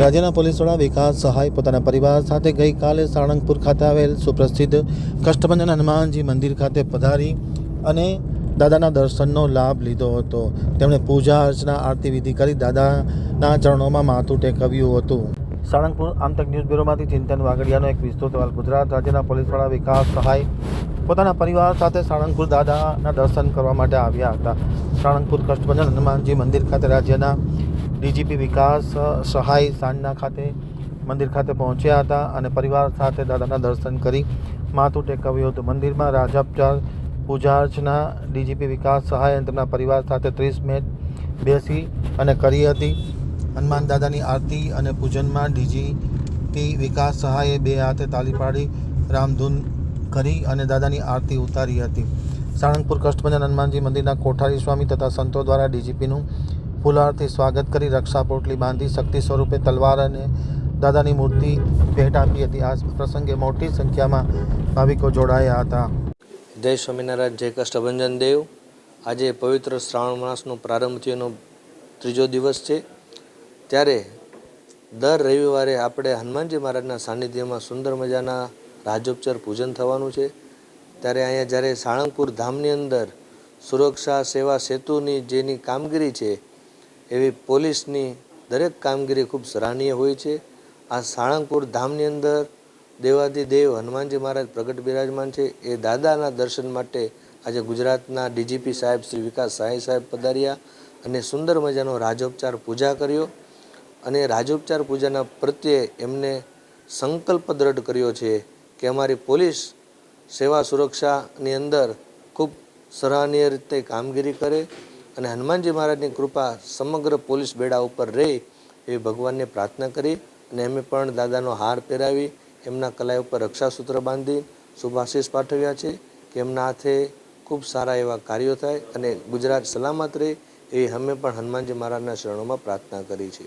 રાજ્યના પોલીસ વડા વિકાસ સહાય પોતાના પરિવાર સાથે ગઈકાલે સાળંગપુર ખાતે આવેલ સુપ્રસિદ્ધ કષ્ટભંજન હનુમાનજી મંદિર ખાતે પધારી અને દાદાના દર્શનનો લાભ લીધો હતો। તેમણે પૂજા અર્ચના આરતી વિધિ કરી દાદાના ચરણોમાં માથું ટેકવ્યું હતું। સાળંગપુર આમતક ન્યૂઝ બ્યુરોમાંથી ચિંતન વાગડિયાનો એક વિસ્તૃત અહેવાલ। ગુજરાત રાજ્યના પોલીસ વડા વિકાસ સહાય પોતાના પરિવાર સાથે સાળંગપુર દાદાના દર્શન કરવા માટે આવ્યા હતા। સાળંગપુર કષ્ટભંજન હનુમાનજી મંદિર ખાતે રાજ્યના ડીજીપી વિકાસ સહાય સાંજના ખાતે મંદિર ખાતે પહોંચ્યા હતા અને પરિવાર સાથે દાદાના દર્શન કરી માથું ટેકવ્યું હતું। મંદિરમાં રાજાપચાર પૂજા અર્ચના ડીજીપી વિકાસ સહાય અને તેમના પરિવાર સાથે 30 મિનિટ બેસી અને કરી હતી। હનુમાન દાદાની આરતી અને પૂજનમાં ડીજીપી વિકાસ સહાયે બે હાથે તાલી પાડી રામધૂન કરી અને દાદાની આરતી ઉતારી હતી। સાળંગપુર કષ્ટભંજન હનુમાનજી મંદિરના કોઠારી સ્વામી તથા સંતો દ્વારા ડીજીપીનું ફૂલહારથી સ્વાગત કરી રક્ષા પોટલી બાંધી શક્તિ સ્વરૂપે તલવાર અને દાદાની મૂર્તિ ભેટ આપી હતી। આ પ્રસંગે મોટી સંખ્યામાં ભાવિકો જોડાયા હતા। જય સ્વામિનારાયણ, જય કષ્ટભંજન દેવ। આજે પવિત્ર શ્રાવણ માસનો પ્રારંભ થયોનો ત્રીજો દિવસ છે, ત્યારે દર રવિવારે આપણે હનુમાનજી મહારાજના સાનિધ્યમાં સુંદર મજાના રાજોપચાર પૂજન થવાનું છે। ત્યારે અહીંયા જ્યારે સાળંગપુર ધામની અંદર સુરક્ષા સેવા સેતુની જેની કામગીરી છે, એવી પોલીસની દરેક કામગીરી ખૂબ સરાહનીય હોય છે। આ સાળંગપુર ધામની અંદર દેવાધિદેવ હનુમાનજી મહારાજ પ્રગટ બિરાજમાન છે। એ દાદાના દર્શન માટે આજે ગુજરાતના ડીજીપી સાહેબ શ્રી વિકાસ સહાય સાહેબ પધાર્યા અને સુંદર મજાનો રાજોપચાર પૂજા કર્યો અને રાજોપચાર પૂજાના પ્રત્યે એમને સંકલ્પ દ્રઢ કર્યો છે કે અમારી પોલીસ સેવા સુરક્ષાની અંદર ખૂબ સરાહનીય રીતે કામગીરી કરે અને હનુમાનજી મહારાજની કૃપા સમગ્ર પોલીસ બેડા ઉપર રહે એવી ભગવાનને પ્રાર્થના કરી અને એમે પણ દાદાનો હાર પહેરાવી એમના કલાઈ ઉપર રક્ષાસૂત્ર બાંધી શુભાશીષ પાઠવ્યા છે કે એમના હાથે ખૂબ સારા એવા કાર્યો થાય અને ગુજરાત સલામત રહે એવી અમે પણ હનુમાનજી મહારાજના શરણોમાં પ્રાર્થના કરી છે।